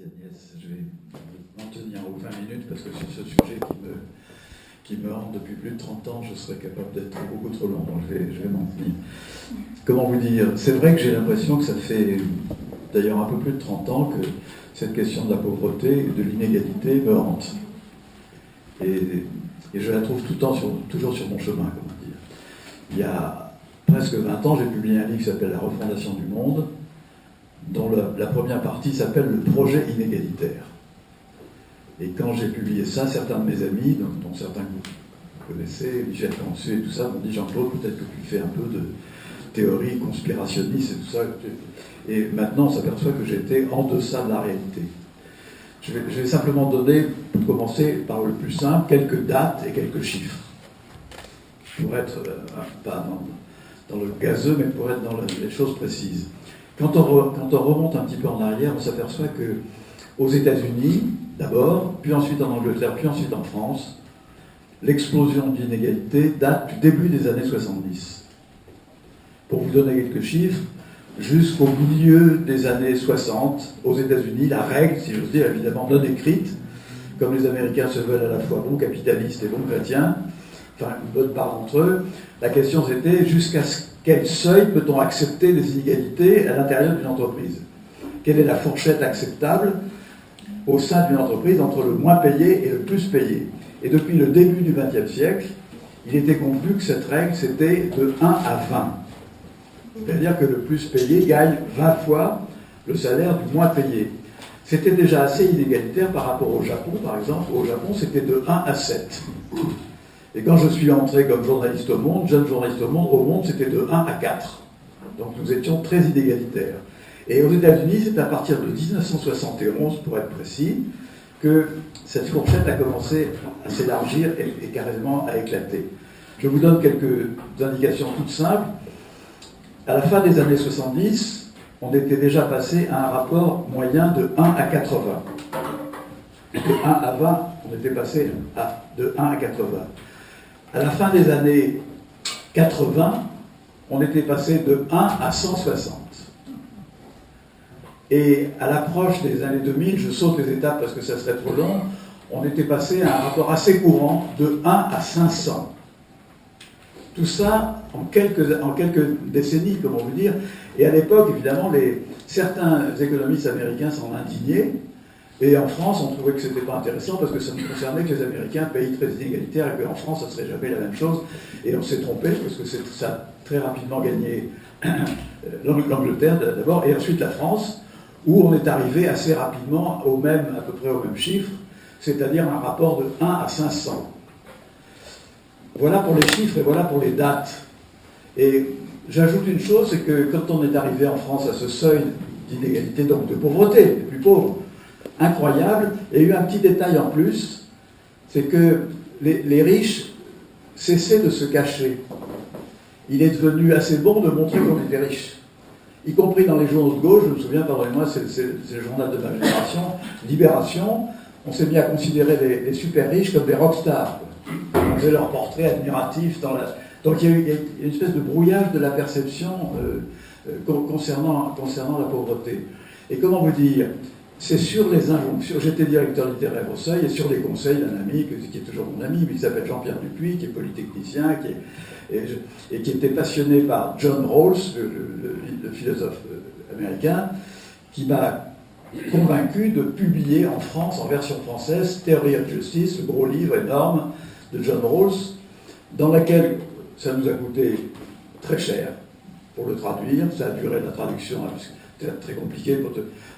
Merci Agnès. Je vais m'en tenir aux 20 minutes parce que sur ce sujet qui me hante depuis plus de 30 ans, je serais capable d'être beaucoup trop long. Donc je vais m'en tenir. Comment vous dire? C'est vrai que j'ai l'impression que ça fait d'ailleurs un peu plus de 30 ans que cette question de la pauvreté et de l'inégalité me hante. Et je la trouve tout le temps toujours sur mon chemin, comment dire. Il y a presque 20 ans, j'ai publié un livre qui s'appelle La refondation du monde, dont la première partie s'appelle Le projet inégalitaire. Et quand j'ai publié ça, certains de mes amis, dont certains que vous connaissez, Michel Conçu et tout ça, m'ont dit: Jean-Claude, peut-être que tu fais un peu de théorie conspirationniste et tout ça. Et maintenant, on s'aperçoit que j'étais en deçà de la réalité. Je vais simplement donner, pour commencer par le plus simple, quelques dates et quelques chiffres. Pour être, pas dans le gazeux, mais pour être dans les choses précises. Quand on remonte un petit peu en arrière, on s'aperçoit qu'aux États-Unis, d'abord, puis ensuite en Angleterre, puis ensuite en France, l'explosion de l'inégalité date du début des années 70. Pour vous donner quelques chiffres, jusqu'au milieu des années 60, aux États-Unis, la règle, si j'ose dire, évidemment non écrite, comme les Américains se veulent à la fois bons capitalistes et bons chrétiens, enfin une bonne part d'entre eux, la question c'était jusqu'à quel seuil peut-on accepter les inégalités à l'intérieur d'une entreprise? Quelle est la fourchette acceptable au sein d'une entreprise entre le moins payé et le plus payé? Et depuis le début du XXe siècle, il était conclu que cette règle c'était de 1 à 20. C'est-à-dire que le plus payé gagne 20 fois le salaire du moins payé. C'était déjà assez inégalitaire par rapport au Japon, par exemple. Au Japon, c'était de 1 à 7. Et quand je suis entré comme journaliste au Monde, jeune journaliste au Monde, c'était de 1 à 4. Donc nous étions très inégalitaires. Et aux États-Unis, c'est à partir de 1971, pour être précis, que cette fourchette a commencé à s'élargir et carrément à éclater. Je vous donne quelques indications toutes simples. À la fin des années 70, on était déjà passé à un rapport moyen de 1 à 80. De 1 à 20, on était passé de 1 à 80. À la fin des années 80, on était passé de 1 à 160. Et à l'approche des années 2000, je saute les étapes parce que ça serait trop long, on était passé à un rapport assez courant de 1 à 500. Tout ça en quelques décennies, comment vous dire. Et à l'époque, évidemment, certains économistes américains s'en indignaient. Et en France, on trouvait que ce n'était pas intéressant parce que ça ne concernait que les Américains, pays très inégalitaire, et qu'en France, ça ne serait jamais la même chose. Et on s'est trompé parce que ça a très rapidement gagné l'Angleterre d'abord, et ensuite la France, où on est arrivé assez rapidement à peu près au même chiffre, c'est-à-dire un rapport de 1 à 500. Voilà pour les chiffres et voilà pour les dates. Et j'ajoute une chose, c'est que quand on est arrivé en France à ce seuil d'inégalité, donc de pauvreté, les plus pauvres, incroyable, et il y a eu un petit détail en plus, c'est que les riches cessaient de se cacher. Il est devenu assez bon de montrer qu'on était riche. Y compris dans les journaux de gauche, je me souviens, pardonnez-moi, c'est le journal de ma génération, Libération, on s'est mis à considérer les super riches comme des rockstars. On faisait leur portrait admiratif Donc il y a eu une espèce de brouillage de la perception concernant la pauvreté. Et comment vous dire, c'est sur les injonctions, j'étais directeur littéraire au Seuil, et sur les conseils d'un ami, qui est toujours mon ami, mais il s'appelle Jean-Pierre Dupuis, qui est polytechnicien, et qui était passionné par John Rawls, le philosophe américain, qui m'a convaincu de publier en France, en version française, Theory of Justice, le gros livre énorme de John Rawls, dans lequel ça nous a coûté très cher pour le traduire. Ça a duré la traduction, c'était très compliqué pour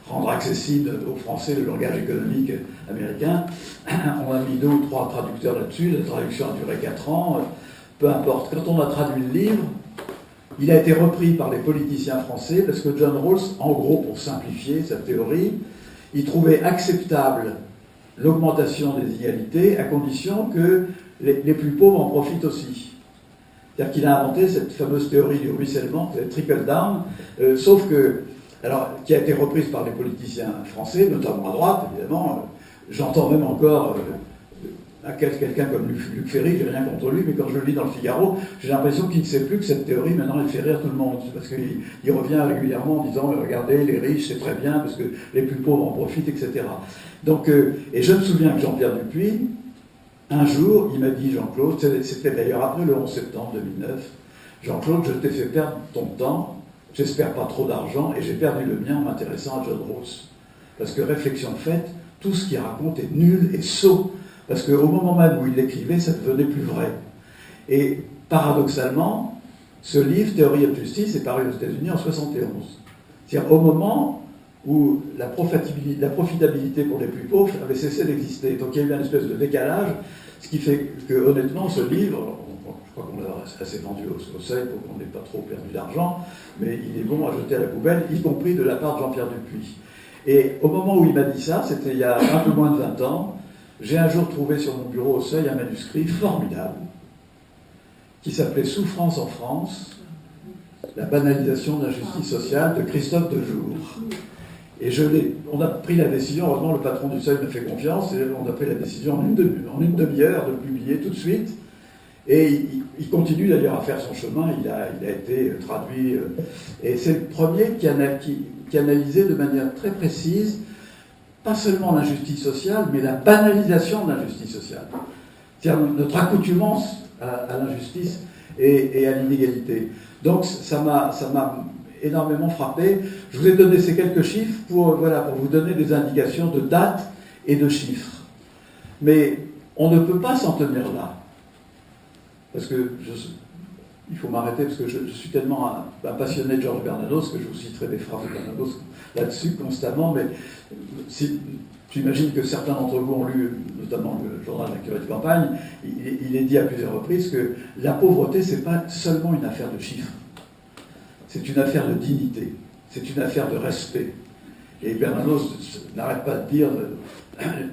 rendre accessible aux Français le langage économique américain. On a mis 2 ou 3 traducteurs là-dessus, la traduction a duré 4 ans, peu importe. Quand on a traduit le livre, il a été repris par les politiciens français parce que John Rawls, en gros, pour simplifier sa théorie, il trouvait acceptable l'augmentation des inégalités à condition que les plus pauvres en profitent aussi. C'est-à-dire qu'il a inventé cette fameuse théorie du ruissellement, le trickle down, sauf que, qui a été reprise par les politiciens français, notamment à droite, évidemment. J'entends même encore quelqu'un comme Luc Ferry, j'ai rien contre lui, mais quand je le lis dans le Figaro, j'ai l'impression qu'il ne sait plus que cette théorie, maintenant, elle fait rire tout le monde. Parce qu'il revient régulièrement en disant, regardez, les riches, c'est très bien, parce que les plus pauvres en profitent, etc. Donc, et je me souviens que Jean-Pierre Dupuis, un jour, il m'a dit, Jean-Claude, c'était d'ailleurs après le 11 septembre 2009, Jean-Claude, je t'ai fait perdre ton temps, j'espère pas trop d'argent, et j'ai perdu le mien en m'intéressant à John Rawls. Parce que réflexion faite, tout ce qu'il raconte est nul et sot. Parce qu'au moment même où il l'écrivait, ça devenait plus vrai. Et paradoxalement, ce livre, Théorie of Justice, est paru aux États-Unis en 1971. C'est-à-dire au moment où la profitabilité pour les plus pauvres avait cessé d'exister. Donc il y a eu une espèce de décalage, ce qui fait que, honnêtement, ce livre, je crois qu'on l'a assez vendu au seuil pour qu'on n'ait pas trop perdu d'argent, mais il est bon à jeter à la poubelle, y compris de la part de Jean-Pierre Dupuis. Et au moment où il m'a dit ça, c'était il y a un peu moins de 20 ans, j'ai un jour trouvé sur mon bureau au seuil un manuscrit formidable qui s'appelait « Souffrance en France, la banalisation de l'injustice sociale » de Christophe Dejour. Et on a pris la décision, heureusement le patron du seuil me fait confiance, et on a pris la décision en une demi-heure de le publier tout de suite. Et il continue d'ailleurs à faire son chemin, il a été traduit, et c'est le premier qui analysait de manière très précise pas seulement l'injustice sociale, mais la banalisation de l'injustice sociale. C'est-à-dire notre accoutumance à l'injustice et à l'inégalité. Donc ça m'a énormément frappé. Je vous ai donné ces quelques chiffres pour vous donner des indications de dates et de chiffres. Mais on ne peut pas s'en tenir là. Parce que il faut m'arrêter parce que je suis tellement un passionné de Georges Bernanos que je vous citerai des phrases de Bernanos là-dessus constamment, mais j'imagine que certains d'entre vous ont lu, notamment le journal d'actualité de campagne, il est dit à plusieurs reprises que la pauvreté, c'est pas seulement une affaire de chiffres, c'est une affaire de dignité, c'est une affaire de respect. Et Bernanos n'arrête pas de dire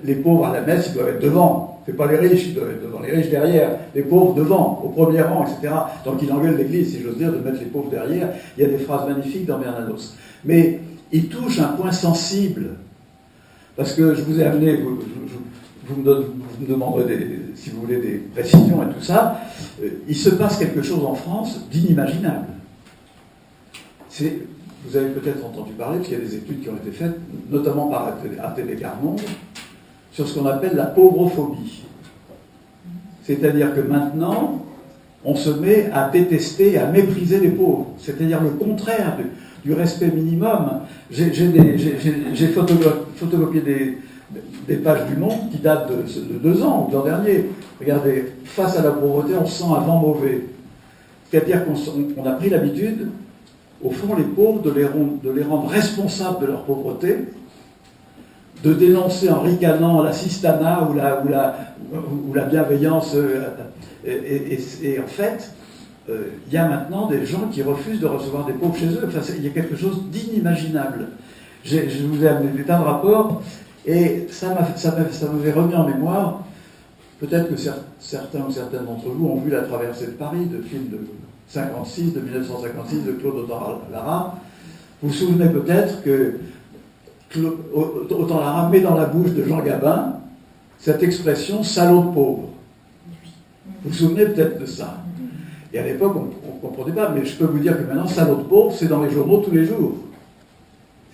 les pauvres à la messe, ils doivent être devant. C'est pas les riches, ils doivent être devant, les riches derrière, les pauvres devant, au premier rang, etc. Donc il engueule l'Église, si j'ose dire, de mettre les pauvres derrière. Il y a des phrases magnifiques dans Bernanos. Mais il touche un point sensible. Parce que je vous ai amené, vous me demanderez, si vous voulez, des précisions et tout ça. Il se passe quelque chose en France d'inimaginable. Vous avez peut-être entendu parler, parce qu'il y a des études qui ont été faites, notamment par ATD Carmonde, sur ce qu'on appelle la pauvrophobie. C'est-à-dire que maintenant, on se met à détester, à mépriser les pauvres. C'est-à-dire le contraire du respect minimum. J'ai photocopié des pages du Monde qui datent de 2 ans ou de l'an dernier. Regardez, face à la pauvreté, on sent un vent mauvais. C'est-à-dire qu'on a pris l'habitude, au fond, les pauvres, de les rendre responsables de leur pauvreté, de dénoncer en ricanant l'assistanat ou la bienveillance. Et en fait, il y a maintenant des gens qui refusent de recevoir des pauvres chez eux. Enfin, il y a quelque chose d'inimaginable. Je vous ai amené des tas de rapports, et ça m'avait remis en mémoire. Peut-être que certains ou certaines d'entre vous ont vu La Traversée de Paris, le film de 1956 de Claude Autant-Lara. Vous vous souvenez peut-être que Autant-Lara met dans la bouche de Jean Gabin cette expression « salaud de pauvre ». Vous vous souvenez peut-être de ça. Et à l'époque, on ne comprenait pas, mais je peux vous dire que maintenant, salaud de pauvre, c'est dans les journaux tous les jours.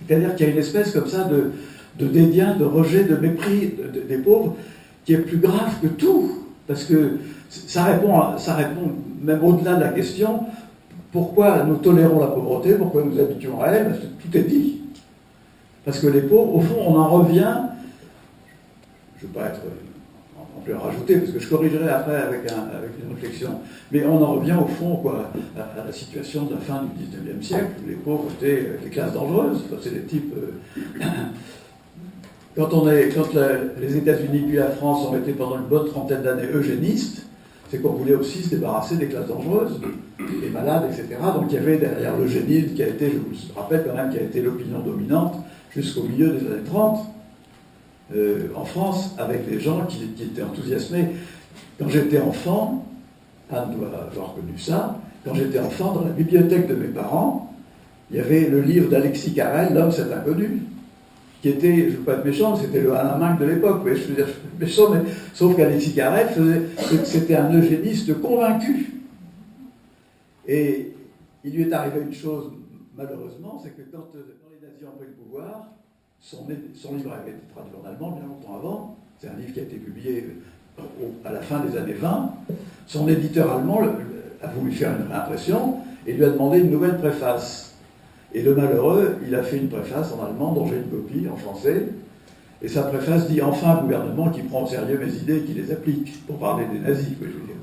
C'est-à-dire qu'il y a une espèce comme ça de dédain, de rejet, de mépris des pauvres qui est plus grave que tout. Parce que ça répond même au-delà de la question pourquoi nous tolérons la pauvreté, pourquoi nous habituons à elle, parce que tout est dit. Parce que les pauvres, au fond, on en revient, je ne veux pas être en plus rajouter, parce que je corrigerai après avec une réflexion, mais on en revient au fond à la situation de la fin du XIXe siècle, où les pauvres étaient des classes dangereuses. C'est des types... Quand les États-Unis puis la France ont été pendant une bonne trentaine d'années eugénistes, c'est qu'on voulait aussi se débarrasser des classes dangereuses, des malades, etc. Donc il y avait derrière l'eugénisme qui a été, je vous rappelle quand même, qui a été l'opinion dominante jusqu'au milieu des années 30 en France, avec des gens qui étaient enthousiasmés. Quand j'étais enfant, Anne doit avoir connu ça, quand j'étais enfant, dans la bibliothèque de mes parents, il y avait le livre d'Alexis Carrel, L'homme c'est inconnu, qui qui était, je ne veux pas être méchant, c'était le Alain Minc de l'époque, je veux dire, méchant, mais sauf qu'Alexis Carrel c'était un eugéniste convaincu. Et il lui est arrivé une chose, malheureusement, c'est que quand les nazis ont pris le pouvoir, son livre avait été traduit en allemand bien longtemps avant, c'est un livre qui a été publié à la fin des années 20, son éditeur allemand a voulu faire une réimpression et lui a demandé une nouvelle préface. Et le malheureux, il a fait une préface en allemand dont j'ai une copie en français, et sa préface dit « Enfin un gouvernement qui prend au sérieux mes idées et qui les applique », pour parler des nazis, je veux dire.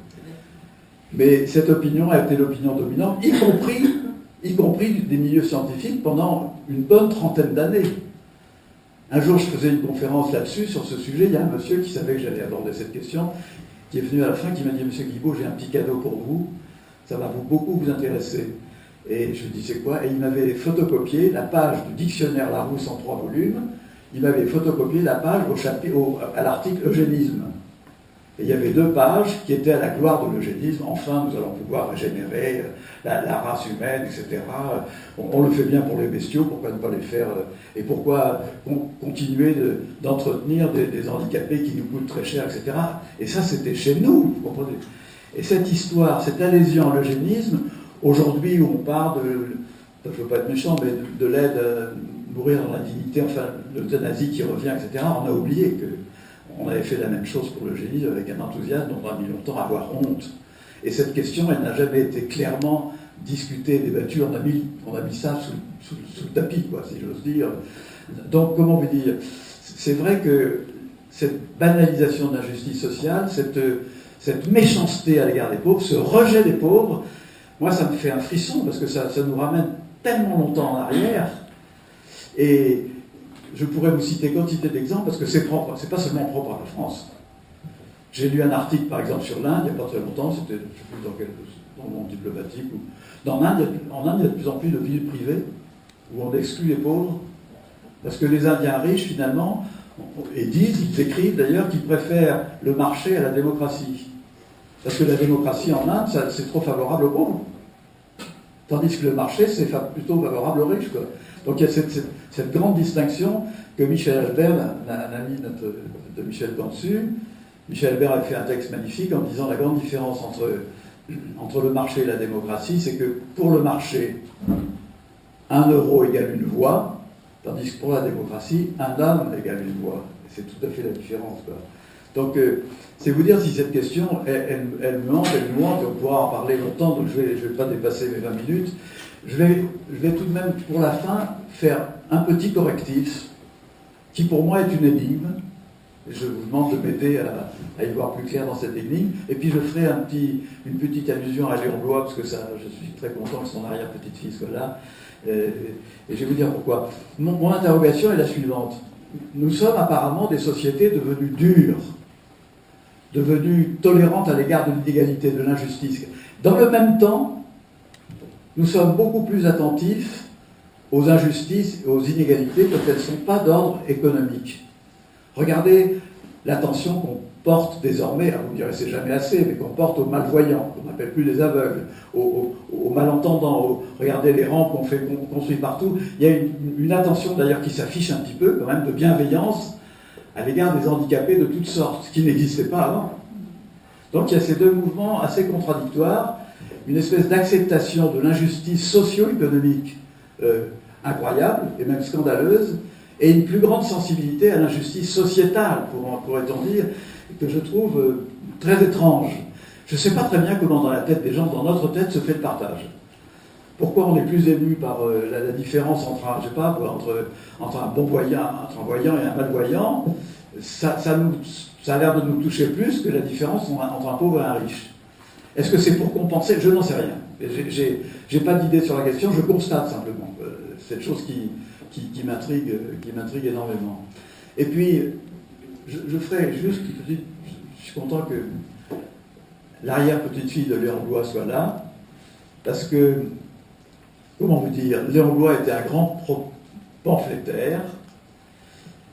Mais cette opinion a été l'opinion dominante, y compris des milieux scientifiques pendant une bonne trentaine d'années. Un jour, je faisais une conférence là-dessus, sur ce sujet, il y a un monsieur qui savait que j'allais aborder cette question, qui est venu à la fin, qui m'a dit « Monsieur Guibaud, j'ai un petit cadeau pour vous, ça va beaucoup vous intéresser. » Et je lui dis « C'est quoi ?» Et il m'avait photocopié la page du dictionnaire Larousse en 3 volumes, il m'avait photocopié la page à l'article « Eugénisme ». Et il y avait 2 pages qui étaient à la gloire de l'eugénisme. Enfin, nous allons pouvoir régénérer la race humaine, etc. On le fait bien pour les bestiaux, pourquoi ne pas les faire et pourquoi continuer d'entretenir des handicapés qui nous coûtent très cher, etc. Et ça, c'était chez nous, vous comprenez. Et cette histoire, cette adhésion à l'eugénisme, aujourd'hui où on parle je ne veux pas être méchant, mais de l'aide à mourir dans la dignité, enfin, l'euthanasie qui revient, etc., on a oublié que on avait fait la même chose pour l'eugénisme avec un enthousiasme dont on a mis longtemps à avoir honte. Et cette question, elle n'a jamais été clairement discutée, débattue. On a mis ça sous le tapis, quoi, si j'ose dire. Donc, comment vous dire, c'est vrai que cette banalisation de l'injustice sociale, cette méchanceté à l'égard des pauvres, ce rejet des pauvres, moi, ça me fait un frisson parce que ça nous ramène tellement longtemps en arrière. Et je pourrais vous citer quantité d'exemples parce que c'est pas seulement propre à la France. J'ai lu un article, par exemple, sur l'Inde, il n'y a pas très longtemps, c'était, je ne sais plus dans le monde diplomatique, en Inde, il y a de plus en plus de villes privées où on exclut les pauvres, parce que les Indiens riches, finalement, ils écrivent d'ailleurs qu'ils préfèrent le marché à la démocratie. Parce que la démocratie en Inde, c'est trop favorable aux pauvres. Tandis que le marché, c'est plutôt favorable aux riches, quoi. Donc il y a cette grande distinction que Michel Albert, un ami de Michel Cantu, Michel Albert a fait un texte magnifique en disant la grande différence entre le marché et la démocratie, c'est que pour le marché, 1 euro égale une voix, tandis que pour la démocratie, 1 âme égale une voix. Et c'est tout à fait la différence, quoi. Donc, c'est vous dire si cette question, elle me hante, et on pourra en parler longtemps, donc je vais pas dépasser mes 20 minutes. Je vais tout de même, pour la fin, faire un petit correctif, qui pour moi est une énigme. Je vous demande de m'aider à y voir plus clair dans cette énigme. Et puis je ferai une petite allusion à Léon Blois, parce que ça, je suis très content que son arrière-petite-fille soit là. Et je vais vous dire pourquoi. Mon interrogation est la suivante. Nous sommes apparemment des sociétés devenues dures, devenues tolérantes à l'égard de l'inégalité, de l'injustice. Dans le même temps, nous sommes beaucoup plus attentifs aux injustices et aux inégalités quand elles ne sont pas d'ordre économique. Regardez l'attention qu'on porte désormais, vous me direz c'est jamais assez, mais qu'on porte aux malvoyants, qu'on n'appelle plus les aveugles, aux malentendants, regardez les rampes qu'on construit partout. Il y a une attention d'ailleurs qui s'affiche un petit peu quand même de bienveillance à l'égard des handicapés de toutes sortes, ce qui n'existait pas avant. Donc il y a ces 2 mouvements assez contradictoires, une espèce d'acceptation de l'injustice socio-économique incroyable et même scandaleuse, et une plus grande sensibilité à l'injustice sociétale, pourrait-on dire, que je trouve très étrange. Je ne sais pas très bien comment dans la tête des gens, dans notre tête, se fait le partage. Pourquoi on est plus ému par la différence entre un bon voyant, entre un voyant et un malvoyant, ça a l'air de nous toucher plus que la différence entre un pauvre et un riche. Est-ce que c'est pour compenser? Je n'en sais rien. J'ai pas d'idée sur la question, je constate simplement cette chose qui m'intrigue énormément. Et puis, je ferai juste une petite... Je suis content que l'arrière-petite-fille de Léon Blois soit là, parce que, comment vous dire, Léon Blois était un grand pamphlétaire.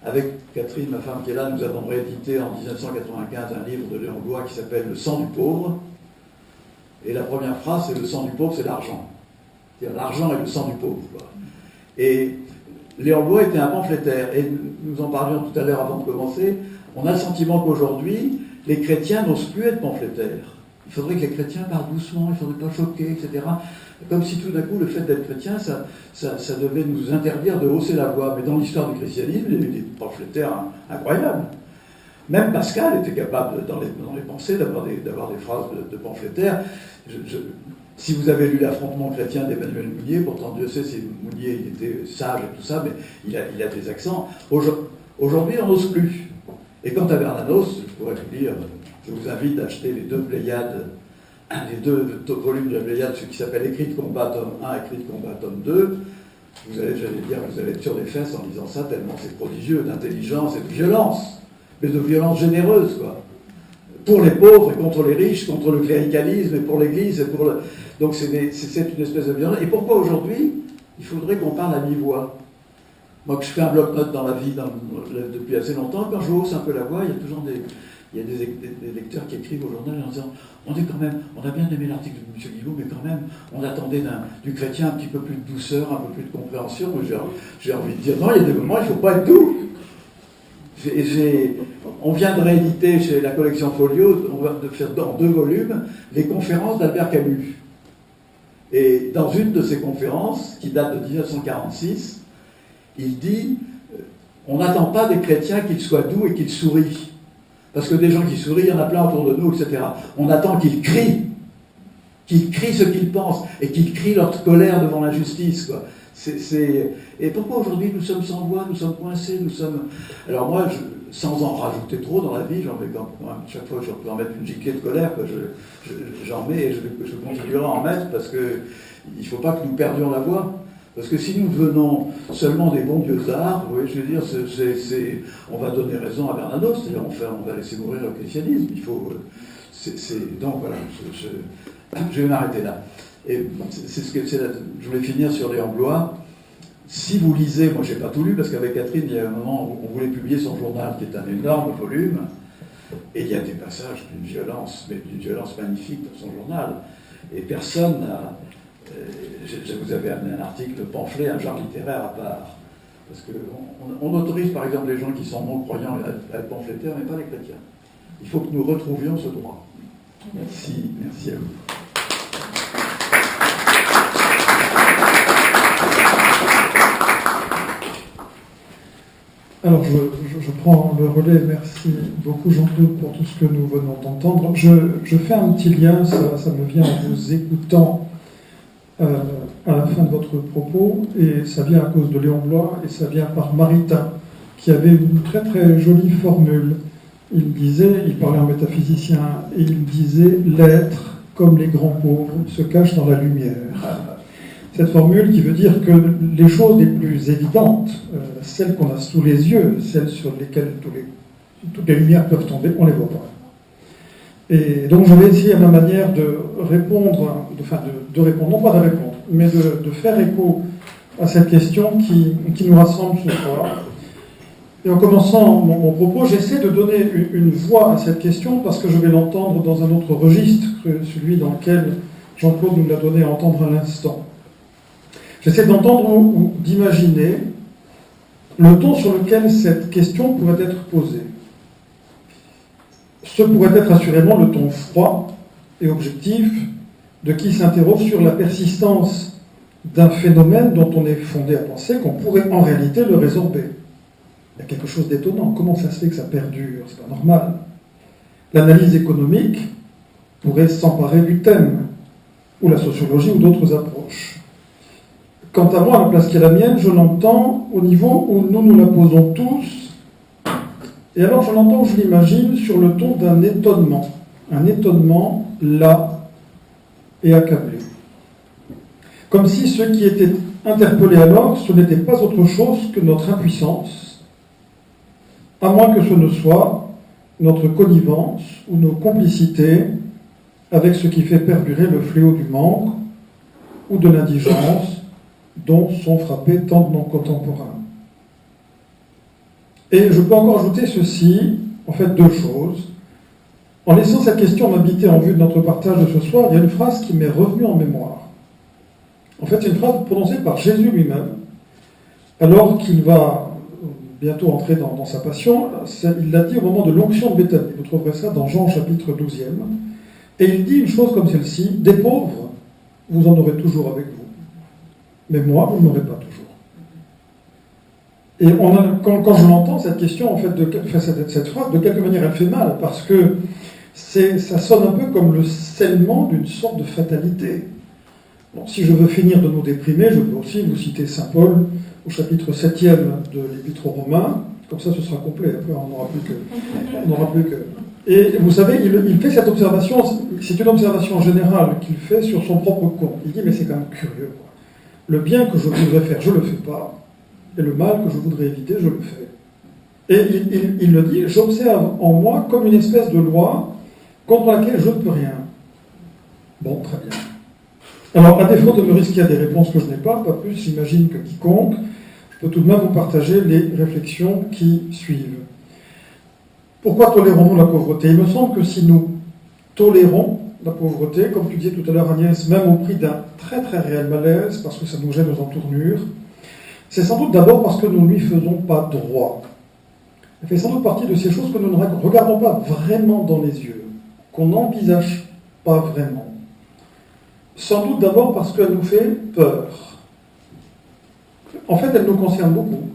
Avec Catherine, ma femme qui est là, nous avons réédité en 1995 un livre de Léon Blois qui s'appelle « Le sang du pauvre ». Et la première phrase, c'est « Le sang du pauvre, c'est l'argent ». C'est-à-dire l'argent est le sang du pauvre, quoi. Et Léon Bloy était un pamphlétaire. Et nous en parlions tout à l'heure avant de commencer. On a le sentiment qu'aujourd'hui, les chrétiens n'osent plus être pamphlétaires. Il faudrait que les chrétiens parlent doucement, il ne faudrait pas choquer, etc. Comme si tout d'un coup, le fait d'être chrétien, ça devait nous interdire de hausser la voix. Mais dans l'histoire du christianisme, il y avait des pamphlétaires incroyables. Même Pascal était capable, dans les pensées, d'avoir des phrases de pamphlétaire. Si vous avez lu l'Affrontement chrétien d'Emmanuel Mounier, pourtant Dieu sait si Mounier il était sage et tout ça, mais il a des accents. Aujourd'hui, on n'ose plus. Et quant à Bernanos, je pourrais vous dire, je vous invite à acheter les deux Pléiades, les deux volumes de la Pléiade, ce qui s'appelle Écrit de combat tome 1, Écrit de combat tome 2. Vous allez être sur les fesses en lisant ça, tellement c'est prodigieux d'intelligence et de violence, mais de violence généreuse, quoi. Pour les pauvres et contre les riches, contre le cléricalisme et pour l'Église. Donc c'est une espèce de violence. Et pourquoi aujourd'hui, il faudrait qu'on parle à mi-voix? Moi, que je fais un bloc-notes dans la vie depuis assez longtemps, quand je hausse un peu la voix, il y a toujours des lecteurs qui écrivent au journal en disant on a bien aimé l'article de M. Guillaume, mais quand même, on attendait du chrétien un petit peu plus de douceur, un peu plus de compréhension. J'ai envie de dire non, il y a des moments, il ne faut pas être doux. On vient de rééditer chez la collection Folio, on va faire dans 2 volumes, les conférences d'Albert Camus. Et dans une de ces conférences, qui date de 1946, il dit on n'attend pas des chrétiens qu'ils soient doux et qu'ils sourient. Parce que des gens qui sourient, il y en a plein autour de nous, etc. On attend qu'ils crient ce qu'ils pensent, et qu'ils crient leur colère devant l'injustice, quoi. Et pourquoi aujourd'hui nous sommes sans voix, nous sommes coincés, nous sommes... Alors moi, sans en rajouter trop dans la vie, j'en mets quand même, chaque fois que je peux en mettre une giclée de colère, quoi, j'en mets et je continuerai à en mettre parce que il ne faut pas que nous perdions la voix. Parce que si nous devenons seulement des bons vieux-arts, oui, je veux dire, on va donner raison à Bernanos, c'est-à-dire on va laisser mourir le christianisme. Il faut... donc voilà, je vais m'arrêter là. Et je voulais finir sur Léon Bloy. Si vous lisez, moi j'ai pas tout lu, parce qu'avec Catherine, il y a un moment où on voulait publier son journal, qui est un énorme volume, et il y a des passages d'une violence magnifique dans son journal. Et personne n'a... je vous avais amené un article, pamphlet, un genre littéraire à part. Parce qu'on autorise par exemple les gens qui sont non-croyants à être pamphlétaires, mais pas les chrétiens. Il faut que nous retrouvions ce droit. Merci à vous. Alors, je prends le relais. Merci beaucoup, Jean-Claude, pour tout ce que nous venons d'entendre. Je fais un petit lien, ça me vient en vous écoutant à la fin de votre propos, et ça vient à cause de Léon Bloy, et ça vient par Maritain, qui avait une très très jolie formule. Il parlait en métaphysicien, et il disait « L'être, comme les grands pauvres, se cache dans la lumière ». Cette formule qui veut dire que les choses les plus évidentes, celles qu'on a sous les yeux, celles sur lesquelles toutes les lumières peuvent tomber, on ne les voit pas. Et donc je vais essayer à ma manière de répondre, de répondre, non pas de répondre, mais de faire écho à cette question qui nous rassemble ce soir. Et en commençant mon propos, j'essaie de donner une voix à cette question parce que je vais l'entendre dans un autre registre que celui dans lequel Jean-Claude nous l'a donné à entendre à l'instant. J'essaie d'entendre ou d'imaginer le ton sur lequel cette question pourrait être posée. Ce pourrait être assurément le ton froid et objectif de qui s'interroge sur la persistance d'un phénomène dont on est fondé à penser qu'on pourrait en réalité le résorber. Il y a quelque chose d'étonnant. Comment ça se fait que ça perdure? C'est pas normal. L'analyse économique pourrait s'emparer du thème, ou la sociologie ou d'autres approches. Quant à moi, à la place qui est la mienne, je l'entends au niveau où nous la posons tous. Et alors je l'entends, je l'imagine, sur le ton d'un étonnement. Un étonnement là et accablé. Comme si ce qui était interpellé alors, ce n'était pas autre chose que notre impuissance, à moins que ce ne soit notre connivence ou nos complicités avec ce qui fait perdurer le fléau du manque ou de l'indigence dont sont frappés tant de nos contemporains. Et je peux encore ajouter ceci, en fait 2 choses. En laissant cette question m'habiter en vue de notre partage de ce soir, il y a une phrase qui m'est revenue en mémoire. En fait, c'est une phrase prononcée par Jésus lui-même, alors qu'il va bientôt entrer dans sa passion, il l'a dit au moment de l'onction de Béthanie. Vous trouverez ça dans Jean chapitre 12e. Et il dit une chose comme celle-ci: des pauvres, vous en aurez toujours avec vous. Mais moi, vous ne m'aurez pas toujours. Et quand je l'entends, cette question, en fait, cette phrase, de quelque manière, elle fait mal, parce que ça sonne un peu comme le scellement d'une sorte de fatalité. Bon, si je veux finir de nous déprimer, je peux aussi vous citer saint Paul au chapitre 7e de l'Épître aux Romains, comme ça ce sera complet, après on n'aura plus que... Et vous savez, il fait cette observation, c'est une observation générale qu'il fait sur son propre compte. Il dit, mais c'est quand même curieux, quoi. Le bien que je voudrais faire, je ne le fais pas, et le mal que je voudrais éviter, je le fais. Et il le dit, j'observe en moi comme une espèce de loi contre laquelle je ne peux rien. Bon, très bien. Alors, à défaut de me risquer à des réponses que je n'ai pas plus j'imagine que quiconque, je peux tout de même vous partager les réflexions qui suivent. Pourquoi tolérons-nous la pauvreté? Il me semble que si nous tolérons la pauvreté, comme tu disais tout à l'heure Agnès, même au prix d'un très très réel malaise, parce que ça nous gêne aux entournures, c'est sans doute d'abord parce que nous ne lui faisons pas droit. Elle fait sans doute partie de ces choses que nous ne regardons pas vraiment dans les yeux, qu'on n'envisage pas vraiment. Sans doute d'abord parce qu'elle nous fait peur. En fait, elle nous concerne beaucoup.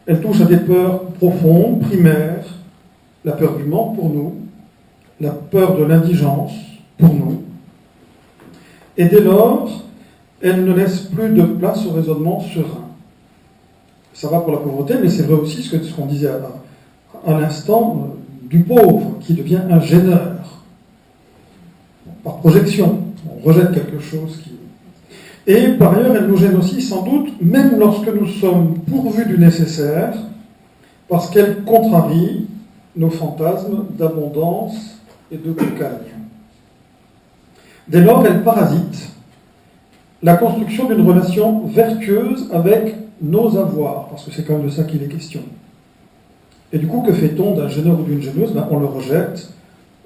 Elle touche à des peurs profondes, primaires, la peur du manque pour nous, la peur de l'indigence pour nous. Et dès lors, elle ne laisse plus de place au raisonnement serein. Ça va pour la pauvreté, mais c'est vrai aussi ce qu'on disait à l'instant du pauvre qui devient un gêneur. Par projection, on rejette quelque chose qui... Et par ailleurs, elle nous gêne aussi, sans doute, même lorsque nous sommes pourvus du nécessaire, parce qu'elle contrarie nos fantasmes d'abondance et de cocagne. Dès lors, elle parasite la construction d'une relation vertueuse avec nos avoirs, parce que c'est quand même de ça qu'il est question. Et du coup, que fait-on d'un gêneur ou d'une gêneuse? On le rejette,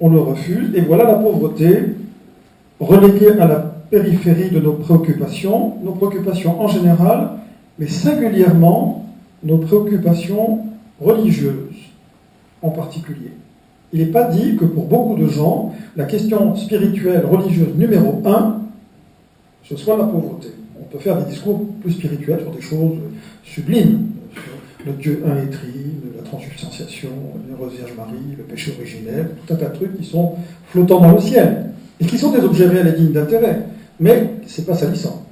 on le refuse, et voilà la pauvreté reléguée à la périphérie de nos préoccupations en général, mais singulièrement nos préoccupations religieuses en particulier. Il n'est pas dit que pour beaucoup de gens, la question spirituelle, religieuse numéro 1, ce soit la pauvreté. On peut faire des discours plus spirituels sur des choses sublimes, sur le Dieu un et trine, la transsubstantiation, l'heureuse Vierge Marie, le péché originel, tout un tas de trucs qui sont flottants dans le ciel, et qui sont des objets réels et dignes d'intérêt, mais ce n'est pas salissant.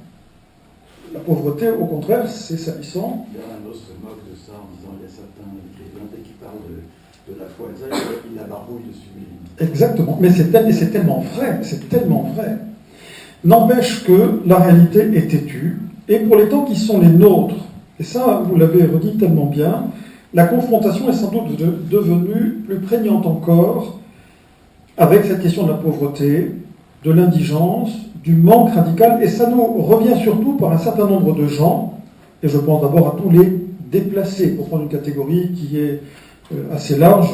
La pauvreté, au contraire, c'est salissant. Il y a un autre se moque de ça en disant il y a certains écrivains, dès qu'ils parlent de la foi, ils la barbouillent de sublime. Exactement, mais c'est tellement vrai. N'empêche que la réalité est têtue, et pour les temps qui sont les nôtres, et ça, vous l'avez redit tellement bien, la confrontation est sans doute devenue plus prégnante encore avec cette question de la pauvreté, de l'indigence, du manque radical, et ça nous revient surtout par un certain nombre de gens, et je pense d'abord à tous les déplacés, pour prendre une catégorie qui est assez large.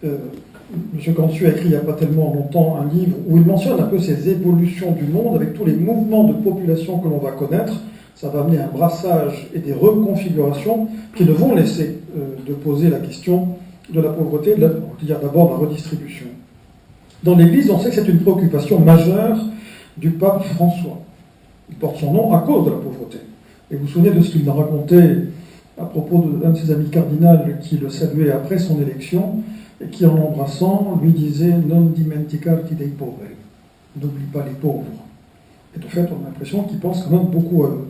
M. Cantu a écrit il n'y a pas tellement longtemps un livre où il mentionne un peu ces évolutions du monde avec tous les mouvements de population que l'on va connaître. Ça va amener un brassage et des reconfigurations qui ne vont laisser de poser la question de la pauvreté, d'abord la redistribution. Dans l'Église, on sait que c'est une préoccupation majeure du pape François. Il porte son nom à cause de la pauvreté. Et vous vous souvenez de ce qu'il a raconté à propos d'un de ses amis cardinals qui le saluait après son élection, et qui, en l'embrassant, lui disait « Non dimenticarti dei poveri » « N'oublie pas les pauvres ». Et de fait, on a l'impression qu'il pense quand même beaucoup à eux.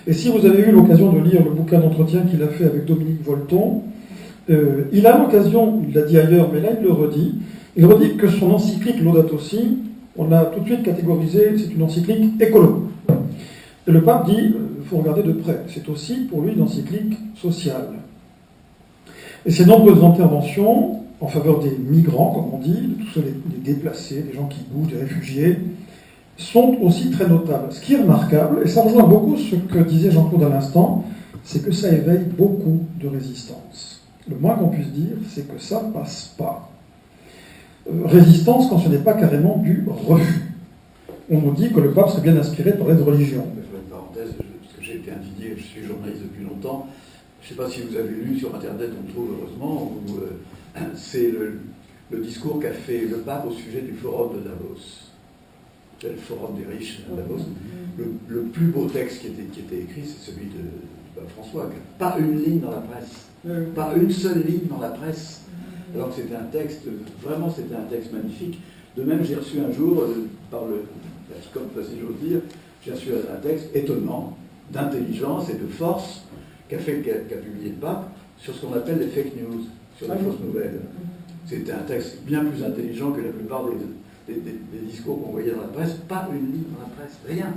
Et si vous avez eu l'occasion de lire le bouquin d'entretien qu'il a fait avec Dominique Volton, il a l'occasion, il l'a dit ailleurs, mais là il redit que son encyclique Laudato Si, on l'a tout de suite catégorisé, c'est une encyclique écolo. Et le pape dit, il faut regarder de près, c'est aussi pour lui une encyclique sociale. Et ces nombreuses interventions en faveur des migrants, comme on dit, de tous les déplacés, des gens qui bougent, des réfugiés, sont aussi très notables. Ce qui est remarquable, et ça rejoint beaucoup ce que disait Jean-Claude à l'instant, c'est que ça éveille beaucoup de résistance. Le moins qu'on puisse dire, c'est que ça passe pas. Résistance quand ce n'est pas carrément du refus. On nous dit que le pape serait bien inspiré par l'aide religion. Je fais une parenthèse, parce que j'ai été invité dire, je suis journaliste depuis longtemps. Je ne sais pas si vous avez lu sur Internet, on le trouve heureusement, où c'est le discours qu'a fait le pape au sujet du forum de Davos. Le forum des riches à Davos. Le plus beau texte qui était écrit, c'est celui de pape François. Pas une ligne dans la presse. Pas une seule ligne dans la presse. Alors que c'était un texte, vraiment c'était un texte magnifique. De même, j'ai reçu un jour, par le SCOP, si j'ose dire, j'ai reçu un texte étonnant, d'intelligence et de force, qu'a publié le pape, sur ce qu'on appelle les fake news, sur les fausses nouvelles. C'était un texte bien plus intelligent que la plupart des discours qu'on voyait dans la presse. Pas une ligne dans la presse, rien.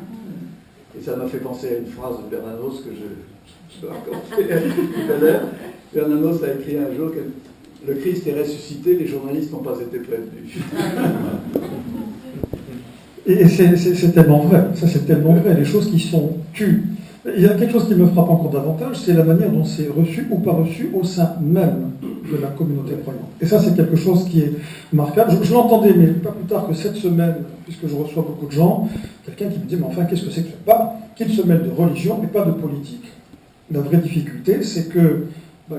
Et ça m'a fait penser à une phrase de Bernanos que je racontais tout à l'heure. Bernanos a écrit un jour que le Christ est ressuscité, les journalistes n'ont pas été prévenus. Et c'est tellement vrai, ça c'est tellement vrai, les choses qui sont tues. Il y a quelque chose qui me frappe encore davantage, c'est la manière dont c'est reçu ou pas reçu au sein même de la communauté croyante. Et ça c'est quelque chose qui est marquable. Je l'entendais, mais pas plus tard que cette semaine, puisque je reçois beaucoup de gens, quelqu'un qui me dit, mais enfin qu'est-ce que c'est que ce pape qu'il se mêle de religion et pas de politique. La vraie difficulté, c'est que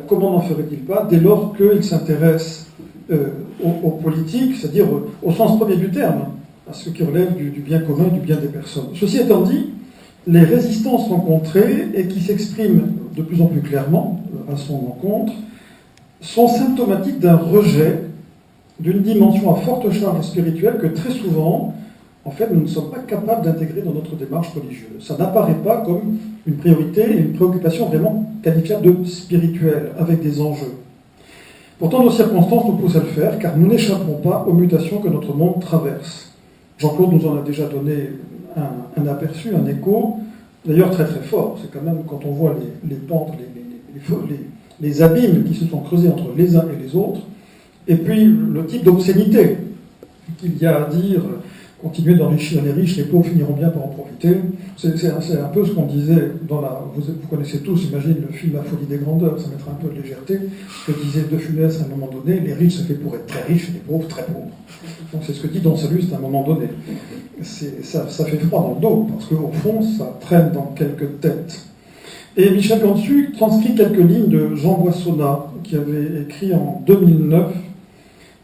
comment n'en ferait-il pas dès lors qu'il s'intéresse aux politiques, c'est-à-dire au sens premier du terme, à ce qui relève du bien commun, du bien des personnes. Ceci étant dit, les résistances rencontrées et qui s'expriment de plus en plus clairement à son encontre sont symptomatiques d'un rejet d'une dimension à forte charge spirituelle que très souvent, en fait, nous ne sommes pas capables d'intégrer dans notre démarche religieuse. Ça n'apparaît pas comme une priorité et une préoccupation vraiment qualifiable de spirituelle, avec des enjeux. Pourtant, nos circonstances nous poussent à le faire, car nous n'échapperons pas aux mutations que notre monde traverse. Jean-Claude nous en a déjà donné un aperçu, un écho, d'ailleurs très très fort. C'est quand même, quand on voit les pentes, les abîmes qui se sont creusés entre les uns et les autres, et puis le type d'obscénité qu'il y a à dire, continuer d'enrichir les riches, les pauvres finiront bien par en profiter. C'est un peu ce qu'on disait dans vous connaissez tous, j'imagine, le film La folie des grandeurs, ça mettra un peu de légèreté, ce que disait De Funès à un moment donné, les riches c'est fait pour être très riches et les pauvres très pauvres. Donc c'est ce que dit Don Salluste à un moment donné. Ça fait froid dans le dos, parce qu'au fond, ça traîne dans quelques têtes. Et Michel Gansu transcrit quelques lignes de Jean Boissonnat, qui avait écrit en 2009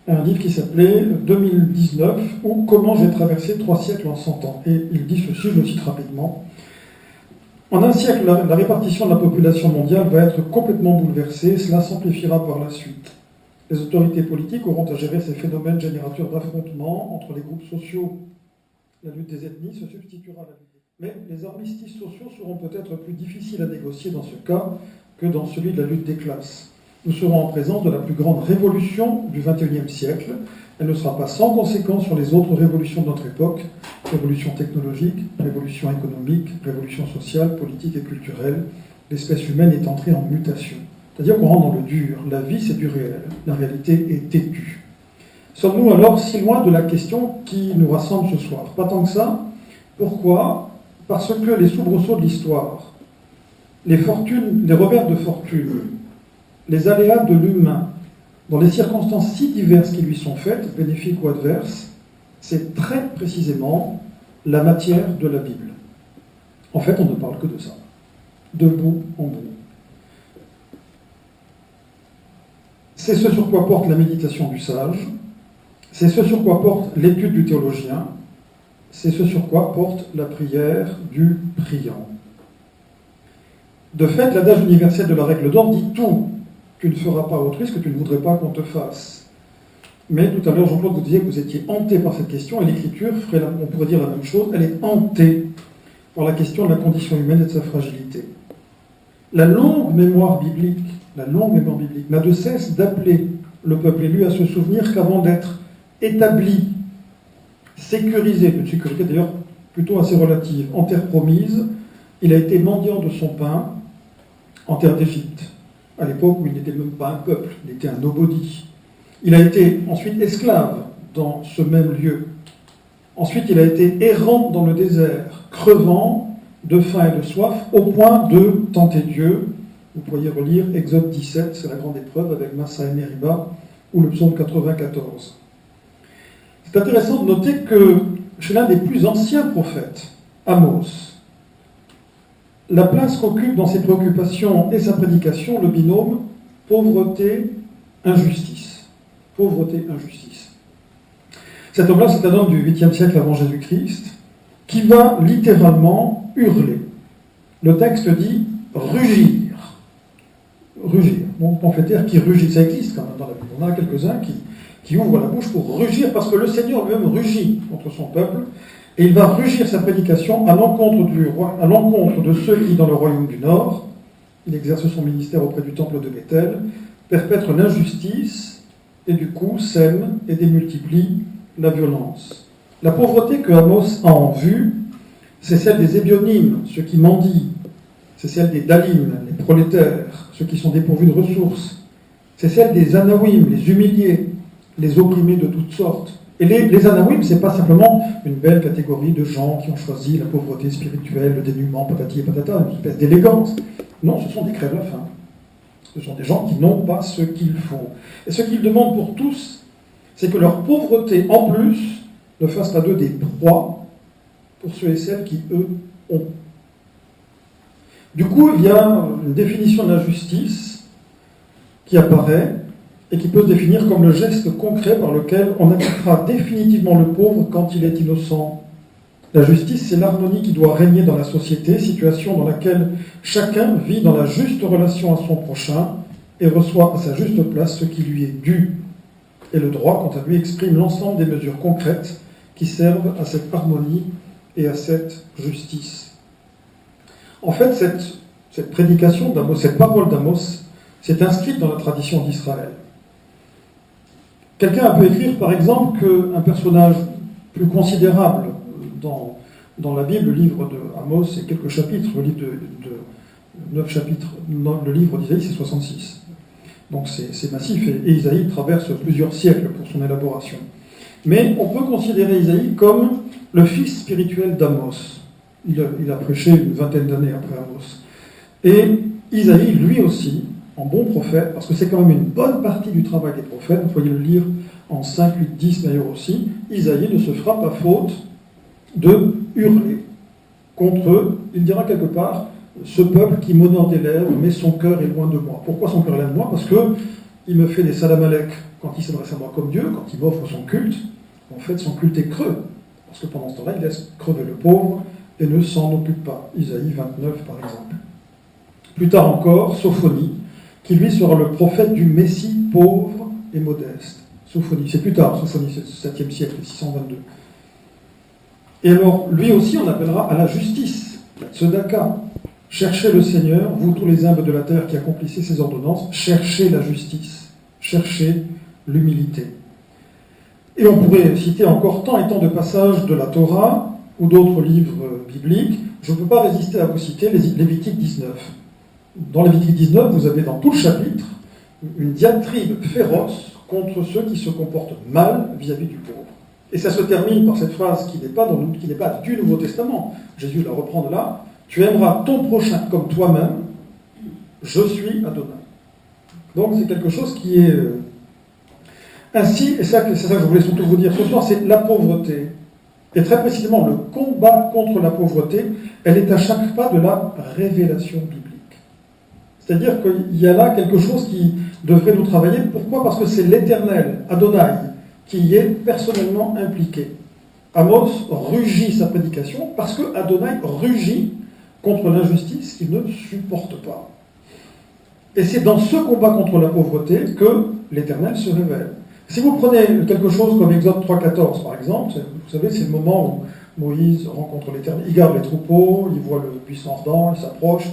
un livre qui s'appelait 2019, ou Comment j'ai traversé 3 siècles en 100 ans. Et il dit ceci, je le cite rapidement. En un siècle, la répartition de la population mondiale va être complètement bouleversée, cela s'amplifiera par la suite. Les autorités politiques auront à gérer ces phénomènes générateurs d'affrontements entre les groupes sociaux. La lutte des ethnies se substituera à la lutte. Mais les armistices sociaux seront peut-être plus difficiles à négocier dans ce cas que dans celui de la lutte des classes. Nous serons en présence de la plus grande révolution du XXIe siècle. Elle ne sera pas sans conséquence sur les autres révolutions de notre époque, révolution technologique, révolution économique, révolution sociale, politique et culturelle. L'espèce humaine est entrée en mutation. C'est-à-dire qu'on rentre dans le dur. La vie, c'est du réel. La réalité est têtue. Sommes-nous alors si loin de la question qui nous rassemble ce soir? Pas tant que ça. Pourquoi? Parce que les soubresauts de l'histoire, les revers de fortune, les aléas de l'humain, dans les circonstances si diverses qui lui sont faites, bénéfiques ou adverses, c'est très précisément la matière de la Bible. En fait, on ne parle que de ça, de bout en bout. C'est ce sur quoi porte la méditation du sage, c'est ce sur quoi porte l'étude du théologien, c'est ce sur quoi porte la prière du priant. De fait, l'adage universel de la règle d'or dit tout. Tu ne feras pas autrui ce que tu ne voudrais pas qu'on te fasse. Mais tout à l'heure, Jean-Claude, vous disiez que vous étiez hanté par cette question, et l'Écriture, on pourrait dire la même chose, elle est hantée par la question de la condition humaine et de sa fragilité. La longue mémoire biblique n'a de cesse d'appeler le peuple élu à se souvenir qu'avant d'être établi, sécurisé, une sécurité d'ailleurs plutôt assez relative, en terre promise, il a été mendiant de son pain en terre d'Égypte, à l'époque où il n'était même pas un peuple, il était un nobody. Il a été ensuite esclave dans ce même lieu. Ensuite, il a été errant dans le désert, crevant de faim et de soif, au point de tenter Dieu. Vous pourriez relire Exode 17, c'est la grande épreuve avec Massa et Meriba, ou le psaume 94. C'est intéressant de noter que chez l'un des plus anciens prophètes, Amos, la place qu'occupe dans ses préoccupations et sa prédication le binôme pauvreté-injustice. Pauvreté-injustice. Cet homme-là, c'est un homme du 8e siècle avant Jésus-Christ qui va littéralement hurler. Le texte dit rugir. Rugir. Bon, pamphlétaire qui rugit, ça existe quand même dans la Bible. On a quelques-uns qui ouvrent la bouche pour rugir parce que le Seigneur lui-même rugit contre son peuple. Et il va rugir sa prédication à l'encontre de ceux qui, dans le royaume du Nord, il exerce son ministère auprès du temple de Bethel, perpètrent l'injustice et du coup sèment et démultiplient la violence. La pauvreté que Amos a en vue, c'est celle des Ébionymes, ceux qui mendient, c'est celle des Dalim, les prolétaires, ceux qui sont dépourvus de ressources, c'est celle des Anawim, les humiliés, les opprimés de toutes sortes. Et les Anawim, ce n'est pas simplement une belle catégorie de gens qui ont choisi la pauvreté spirituelle, le dénuement, patati et patata, une espèce d'élégance. Non, ce sont des crèves-la-faim. Ce sont des gens qui n'ont pas ce qu'il faut. Et ce qu'ils demandent pour tous, c'est que leur pauvreté, en plus, ne fasse pas d'eux des proies pour ceux et celles qui, eux, ont. Du coup, il y a une définition de la justice qui apparaît et qui peut se définir comme le geste concret par lequel on acquittera définitivement le pauvre quand il est innocent. La justice, c'est l'harmonie qui doit régner dans la société, situation dans laquelle chacun vit dans la juste relation à son prochain et reçoit à sa juste place ce qui lui est dû. Et le droit, quant à lui, exprime l'ensemble des mesures concrètes qui servent à cette harmonie et à cette justice. En fait, cette prédication d'Amos, cette parole d'Amos, s'est inscrite dans la tradition d'Israël. Quelqu'un peut écrire, par exemple, qu'un personnage plus considérable dans la Bible, le livre de Amos, c'est quelques chapitres, le livre de 9 chapitres, le livre d'Isaïe, c'est 66. Donc c'est massif, et Isaïe traverse plusieurs siècles pour son élaboration. Mais on peut considérer Isaïe comme le fils spirituel d'Amos. Il a prêché une vingtaine d'années après Amos. Et Isaïe, lui aussi, en bon prophète, parce que c'est quand même une bonne partie du travail des prophètes, vous pouvez le lire en 5, 8, 10 d'ailleurs aussi, Isaïe ne se fera pas faute de hurler contre eux. Il dira quelque part, ce peuple qui m'honore des lèvres, mais son cœur est loin de moi. Pourquoi son cœur est loin de moi? Parce qu'il me fait des salamalek quand il s'adresse à moi comme Dieu, quand il m'offre son culte. En fait, son culte est creux, parce que pendant ce temps-là, il laisse crever le pauvre et ne s'en occupe pas. Isaïe 29, par exemple. Plus tard encore, Sophonie, qui lui sera le prophète du Messie pauvre et modeste. Sophonie, c'est plus tard, Sophonie, c'est le 7e siècle, 622. Et alors, lui aussi, on appellera à la justice, la tzedaka. Cherchez le Seigneur, vous tous les humbles de la terre qui accomplissez ses ordonnances, cherchez la justice, cherchez l'humilité. Et on pourrait citer encore tant et tant de passages de la Torah ou d'autres livres bibliques. Je ne peux pas résister à vous citer Lévitique 19. Dans Lévitique 19, vous avez dans tout le chapitre une diatribe féroce contre ceux qui se comportent mal vis-à-vis du pauvre. Et ça se termine par cette phrase qui n'est pas du Nouveau Testament. Jésus la reprend de là. Tu aimeras ton prochain comme toi-même. Je suis Adonai. Donc c'est quelque chose qui est ainsi, et c'est ça que je voulais surtout vous dire ce soir, c'est la pauvreté. Et très précisément, le combat contre la pauvreté, elle est à chaque pas de la révélation biblique. C'est-à-dire qu'il y a là quelque chose qui devrait nous travailler. Pourquoi? Parce que c'est l'Éternel, Adonai, qui y est personnellement impliqué. Amos rugit sa prédication parce que Adonai rugit contre l'injustice qu'il ne supporte pas. Et c'est dans ce combat contre la pauvreté que l'Éternel se révèle. Si vous prenez quelque chose comme Exode 3,14 par exemple, vous savez, c'est le moment où Moïse rencontre l'Éternel, il garde les troupeaux, il voit le buisson ardent, il s'approche,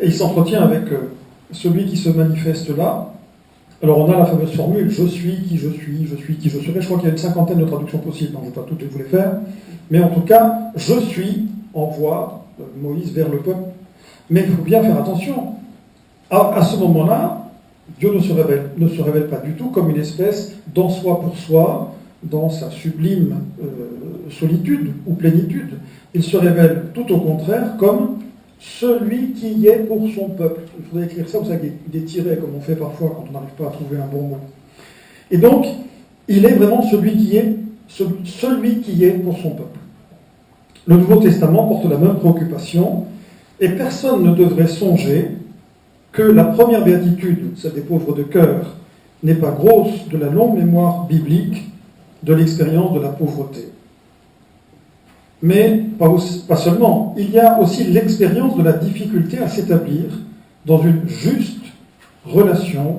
et il s'entretient avec celui qui se manifeste là. Alors on a la fameuse formule « je suis qui je suis, je suis qui je serai ». Je crois qu'il y a une cinquantaine de traductions possibles, je ne vais pas toutes vous les faire. Mais en tout cas, « je suis » envoie Moïse vers le peuple. Mais il faut bien faire attention. À ce moment-là, Dieu ne se révèle pas du tout comme une espèce d'en soi pour soi, dans sa sublime solitude ou plénitude. Il se révèle tout au contraire comme celui qui est pour son peuple. Il faudrait écrire ça, vous savez, des tirets, comme on fait parfois quand on n'arrive pas à trouver un bon mot. Et donc, il est vraiment celui qui est pour son peuple. Le Nouveau Testament porte la même préoccupation, Et personne ne devrait songer que la première béatitude, celle des pauvres de cœur, n'est pas grosse de la longue mémoire biblique de l'expérience de la pauvreté. Mais pas seulement, il y a aussi l'expérience de la difficulté à s'établir dans une juste relation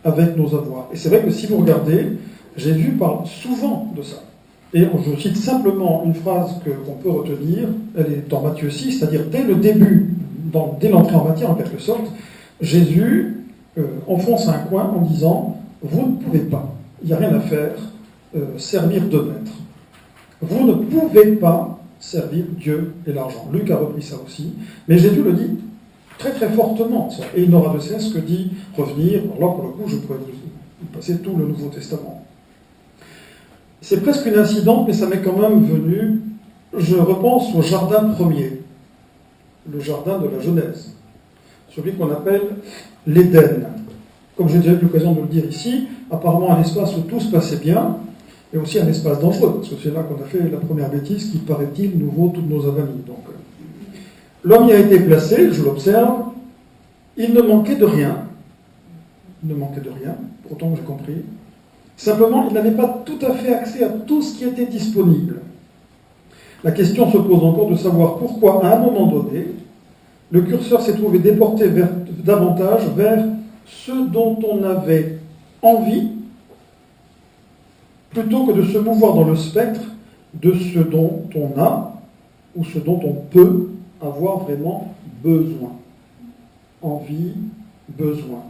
avec nos avoirs. Et c'est vrai que si vous regardez, Jésus parle souvent de ça. Et je cite simplement une phrase qu'on peut retenir, elle est dans Matthieu 6, c'est-à-dire dès le début, dès l'entrée en matière en quelque sorte, Jésus enfonce un coin en disant « Vous ne pouvez pas, il n'y a rien à faire, servir deux maîtres. Vous ne pouvez pas servir Dieu et l'argent. » Luc a repris ça aussi, mais Jésus le dit très très fortement, ça. Et il n'aura de cesse que d'y revenir. Alors pour le coup, je pourrais vous passer tout le Nouveau Testament. C'est presque une incidente, mais ça m'est quand même venu. Je repense au jardin premier, le jardin de la Genèse, celui qu'on appelle l'Éden. Comme j'ai déjà eu l'occasion de le dire ici, apparemment un espace où tout se passait bien, et aussi un espace dangereux, parce que c'est là qu'on a fait la première bêtise qui, paraît-il, nous vaut toutes nos avanies. Donc, l'homme y a été placé, je l'observe, il ne manquait de rien. Il ne manquait de rien, pourtant j'ai compris. Simplement, il n'avait pas tout à fait accès à tout ce qui était disponible. La question se pose encore de savoir pourquoi, à un moment donné, le curseur s'est trouvé déporté davantage vers ce dont on avait envie, plutôt que de se mouvoir dans le spectre de ce dont on a, ou ce dont on peut avoir vraiment besoin. Envie, besoin.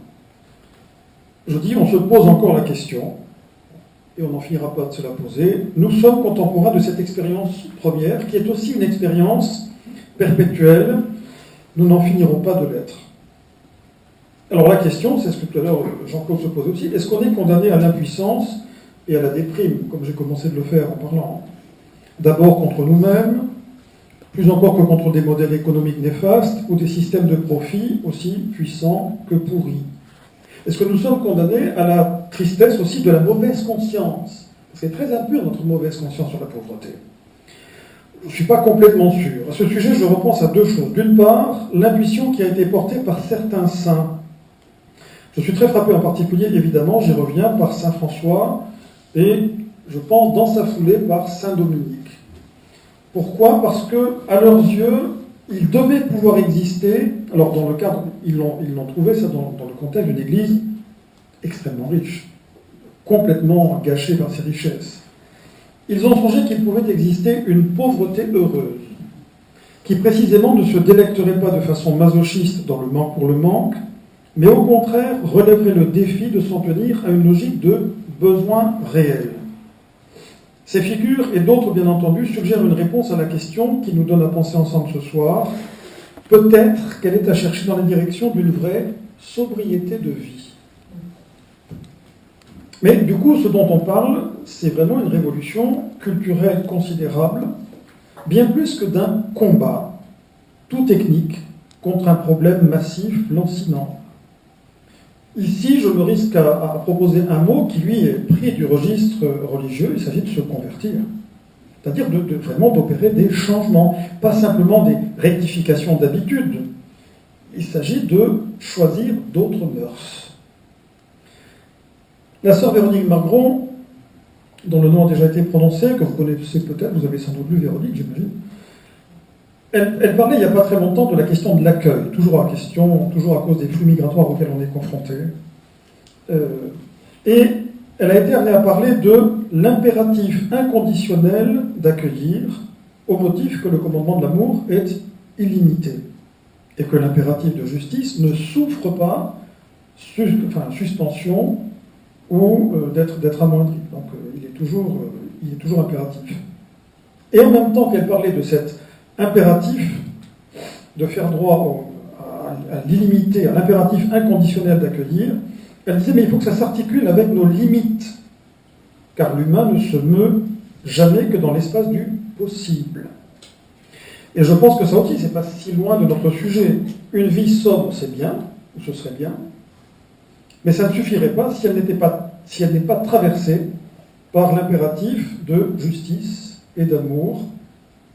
Je dis, on se pose encore la question, et on n'en finira pas de se la poser. Nous sommes contemporains de cette expérience première, qui est aussi une expérience perpétuelle. Nous n'en finirons pas de l'être. Alors la question, c'est ce que tout à l'heure Jean-Claude se posait aussi, est-ce qu'on est condamné à l'impuissance et à la déprime, comme j'ai commencé de le faire en parlant, d'abord contre nous-mêmes, plus encore que contre des modèles économiques néfastes ou des systèmes de profit aussi puissants que pourris? Est-ce que nous sommes condamnés à la tristesse aussi de la mauvaise conscience? Parce que c'est très impur notre mauvaise conscience sur la pauvreté. Je ne suis pas complètement sûr. À ce sujet, je repense à deux choses. D'une part, l'intuition qui a été portée par certains saints. Je suis très frappé en particulier, évidemment, j'y reviens, par saint François et, je pense, dans sa foulée, par saint Dominique. Pourquoi? Parce que, à leurs yeux, il devait pouvoir exister. Alors, dans le cadre, ils l'ont trouvé ça dans le contexte d'une église extrêmement riche, complètement gâchée par ses richesses. Ils ont songé qu'il pouvait exister une pauvreté heureuse, qui précisément ne se délecterait pas de façon masochiste dans le manque pour le manque, mais au contraire relèverait le défi de s'en tenir à une logique de besoin réel. Ces figures, et d'autres bien entendu, suggèrent une réponse à la question qui nous donne à penser ensemble ce soir. Peut-être qu'elle est à chercher dans la direction d'une vraie sobriété de vie. Mais du coup, ce dont on parle, c'est vraiment une révolution culturelle considérable, bien plus que d'un combat, tout technique, contre un problème massif, lancinant. Ici, je me risque à proposer un mot qui, lui, est pris du registre religieux. Il s'agit de se convertir. C'est-à-dire vraiment d'opérer des changements, pas simplement des rectifications d'habitude. Il s'agit de choisir d'autres mœurs. La sœur Véronique Margron, dont le nom a déjà été prononcé, que vous connaissez peut-être, vous avez sans doute lu Véronique, j'imagine, elle parlait il n'y a pas très longtemps de la question de l'accueil, toujours à cause des flux migratoires auxquels on est confronté. Et elle a été amenée à parler de l'impératif inconditionnel d'accueillir, au motif que le commandement de l'amour est illimité, et que l'impératif de justice ne souffre pas suspension ou d'être amoindri. Donc il est toujours impératif. Et en même temps qu'elle parlait de cet impératif de faire droit à l'illimité, à l'impératif inconditionnel d'accueillir, elle disait, mais il faut que ça s'articule avec nos limites, car l'humain ne se meut jamais que dans l'espace du possible. Et je pense que ça aussi, c'est pas si loin de notre sujet. Une vie sobre, c'est bien, ou ce serait bien, mais ça ne suffirait pas si elle n'est pas traversée par l'impératif de justice et d'amour,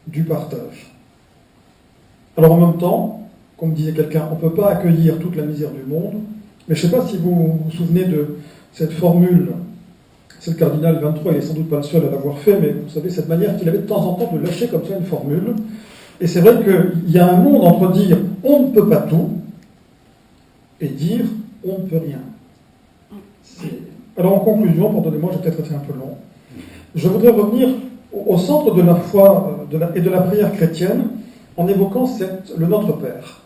du partage. Alors en même temps, comme disait quelqu'un, on ne peut pas accueillir toute la misère du monde. Mais je ne sais pas si vous vous souvenez de cette formule. C'est le cardinal 23, il n'est sans doute pas le seul à l'avoir fait, mais vous savez, cette manière qu'il avait de temps en temps de lâcher comme ça une formule. Et c'est vrai qu'il y a un monde entre dire on ne peut pas tout et dire on ne peut rien. Alors en conclusion, pardonnez-moi, j'ai peut-être été un peu long, je voudrais revenir au centre de la foi et de la prière chrétienne en évoquant le Notre Père.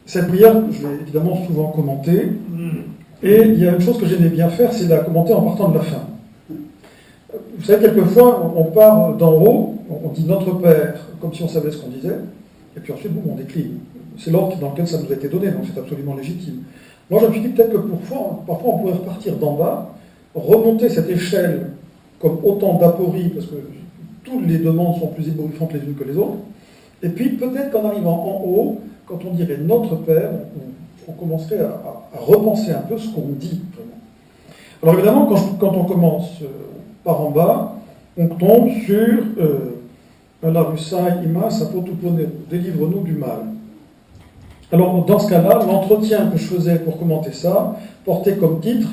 Cette prière, je l'ai évidemment souvent commentée, et il y a une chose que j'aimais bien faire, c'est la commenter en partant de la fin. Vous savez, quelquefois, on part d'en haut, on dit Notre Père, comme si on savait ce qu'on disait, et puis ensuite, boum, on décline. C'est l'ordre dans lequel ça nous a été donné, donc c'est absolument légitime. Moi, je me suis dit peut-être que parfois on pourrait repartir d'en bas, remonter cette échelle comme autant d'apories, parce que toutes les demandes sont plus ébouriffantes les unes que les autres, et puis peut-être qu'en arrivant en haut, quand on dirait Notre Père, on commencerait à repenser un peu ce qu'on dit, vraiment. Alors évidemment, quand on commence par en bas, on tombe sur la Russaï Ima Sapotuponero, délivre-nous du mal. Alors dans ce cas-là, l'entretien que je faisais pour commenter ça portait comme titre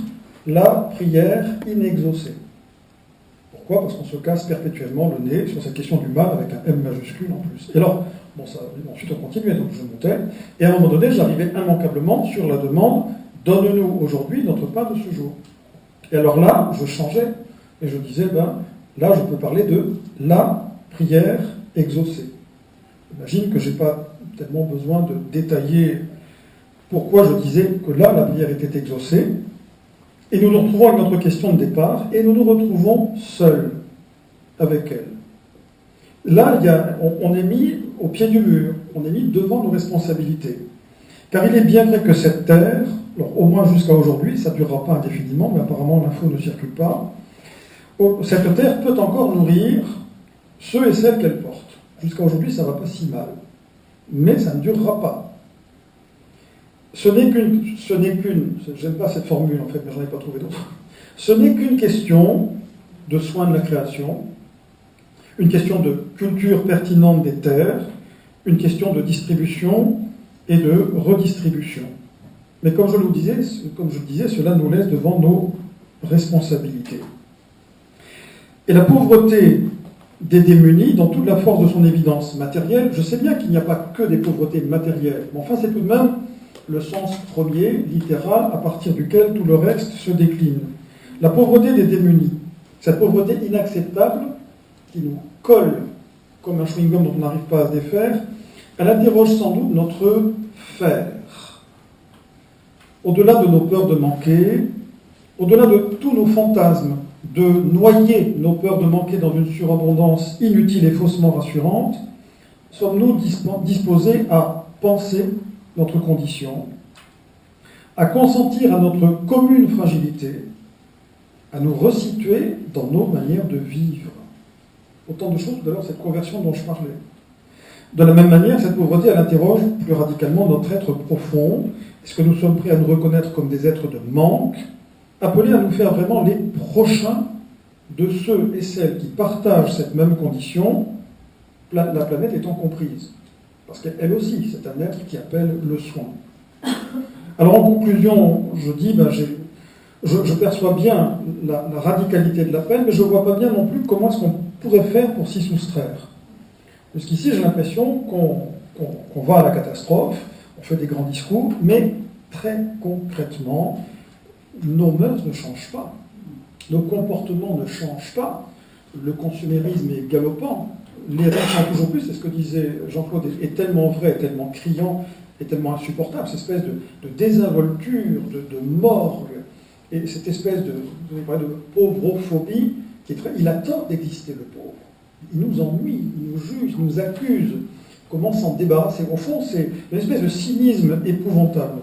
la prière inexaucée. Pourquoi ? Parce qu'on se casse perpétuellement le nez sur cette question du mal avec un M majuscule en plus. Et alors, ensuite on continuait, donc je montais, et à un moment donné, j'arrivais immanquablement sur la demande « Donne-nous aujourd'hui notre pain de ce jour ». Et alors là, je changeais, et je disais, là je peux parler de la prière exaucée. J'imagine que je n'ai pas tellement besoin de détailler pourquoi je disais que là, la prière était exaucée. Et nous nous retrouvons avec notre question de départ, et nous nous retrouvons seuls avec elle. Là, on est mis au pied du mur, on est mis devant nos responsabilités. Car il est bien vrai que cette terre, alors au moins jusqu'à aujourd'hui, ça ne durera pas indéfiniment, mais apparemment l'info ne circule pas, cette terre peut encore nourrir ceux et celles qu'elle porte. Jusqu'à aujourd'hui, ça ne va pas si mal. Mais ça ne durera pas. Ce n'est qu'une, j'aime pas cette formule en fait, mais j'en ai pas trouvé d'autre. Ce n'est qu'une question de soin de la création, une question de culture pertinente des terres, une question de distribution et de redistribution. Mais comme je le disais, cela nous laisse devant nos responsabilités. Et la pauvreté des démunis, dans toute la force de son évidence matérielle, je sais bien qu'il n'y a pas que des pauvretés matérielles, mais enfin c'est tout de même le sens premier, littéral, à partir duquel tout le reste se décline. La pauvreté des démunis, cette pauvreté inacceptable, qui nous colle comme un chewing-gum dont on n'arrive pas à se défaire, elle interroge sans doute notre faire. Au-delà de nos peurs de manquer, au-delà de tous nos fantasmes, de noyer nos peurs de manquer dans une surabondance inutile et faussement rassurante, sommes-nous disposés à penser notre condition, à consentir à notre commune fragilité, à nous resituer dans nos manières de vivre. Autant de choses, d'ailleurs, cette conversion dont je parlais. De la même manière, cette pauvreté, elle interroge plus radicalement notre être profond. Est-ce que nous sommes prêts à nous reconnaître comme des êtres de manque, appelés à nous faire vraiment les prochains de ceux et celles qui partagent cette même condition, la planète étant comprise. Parce qu'elle aussi, c'est un être qui appelle le soin. Alors en conclusion, je dis, je perçois bien la radicalité de l'appel, mais je ne vois pas bien non plus comment est-ce qu'on pourrait faire pour s'y soustraire. Jusqu'ici, j'ai l'impression qu'on va à la catastrophe, on fait des grands discours, mais très concrètement, nos mœurs ne changent pas, nos comportements ne changent pas, le consumérisme est galopant, les règles sont toujours plus, c'est ce que disait Jean-Claude, est tellement vrai, tellement criant, et tellement insupportable, cette espèce de désinvolture, de morgue, et cette espèce de pauvrophobie, il a tort d'exister, le pauvre. Il nous ennuie, il nous juge, il nous accuse. Comment s'en débarrasser ? Au fond, c'est une espèce de cynisme épouvantable.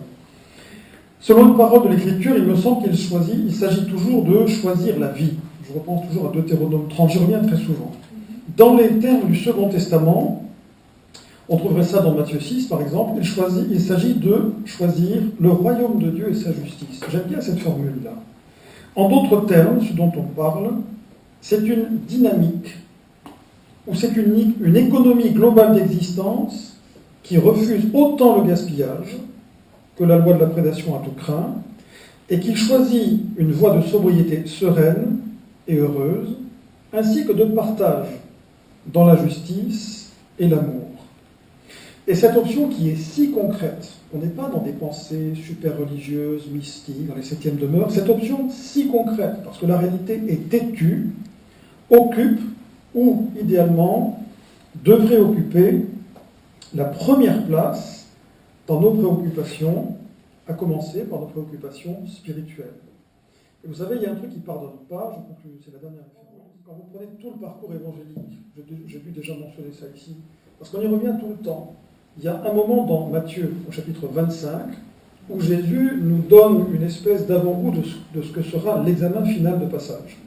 Selon une parole de l'Écriture, il me semble qu'il s'agit toujours de choisir la vie. Je repense toujours à Deutéronome 30, j'y reviens très souvent. Dans les termes du Second Testament, on trouverait ça dans Matthieu 6, par exemple, il s'agit de choisir le royaume de Dieu et sa justice. J'aime bien cette formule-là. En d'autres termes, ce dont on parle, c'est une dynamique, ou c'est une économie globale d'existence qui refuse autant le gaspillage que la loi de la prédation à tout craint, et qui choisit une voie de sobriété sereine et heureuse, ainsi que de partage dans la justice et l'amour. Et cette option qui est si concrète, on n'est pas dans des pensées super religieuses, mystiques, dans les septièmes demeures, cette option si concrète, parce que la réalité est têtue, occupe, ou idéalement, devrait occuper la première place dans nos préoccupations, à commencer par nos préoccupations spirituelles. Et vous savez, il y a un truc qui ne pardonne pas, je conclue, c'est la dernière référence. Quand vous prenez tout le parcours évangélique, j'ai dû déjà mentionner ça ici, parce qu'on y revient tout le temps. Il y a un moment dans Matthieu, au chapitre 25, où Jésus nous donne une espèce d'avant-goût de ce que sera l'examen final de passage.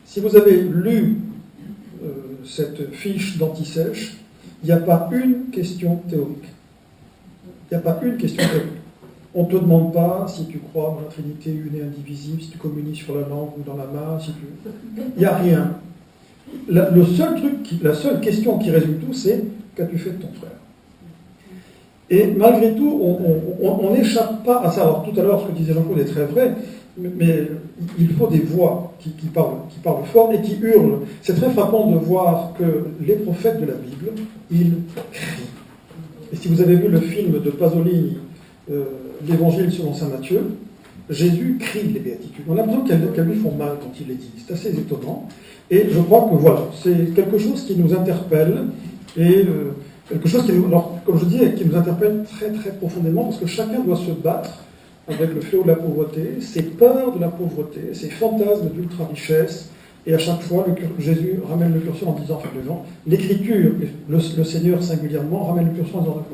Si vous avez lu cette fiche d'anti-sèche, il n'y a pas une question théorique. Il n'y a pas une question théorique. On ne te demande pas si tu crois dans la Trinité une et indivisible, si tu communies sur la langue ou dans la main, si tu... Il n'y a rien. La seule question qui résume tout, c'est « qu'as-tu fait de ton frère ?» Et malgré tout, on n'échappe pas à ça. Alors tout à l'heure, ce que disait Jean-Claude est très vrai, mais il faut des voix qui parlent fort et qui hurlent. C'est très frappant de voir que les prophètes de la Bible, ils crient. Et si vous avez vu le film de Pasolini, l'Évangile selon saint Matthieu, Jésus crie les béatitudes. On a l'impression qu'elles lui font mal quand il les dit. C'est assez étonnant. Et je crois que voilà, c'est quelque chose qui nous interpelle et quelque chose qui, alors, comme je dis, qui nous interpelle très très profondément, parce que chacun doit se battre avec le fléau de la pauvreté, ses peurs de la pauvreté, ses fantasmes d'ultra-richesse, et à chaque fois, Jésus ramène le curseur en disant, enfin devant, l'Écriture, le Seigneur singulièrement, ramène le curseur en disant,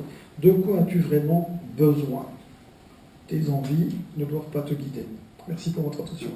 de quoi as-tu vraiment besoin? Tes envies ne doivent pas te guider. Merci pour votre attention.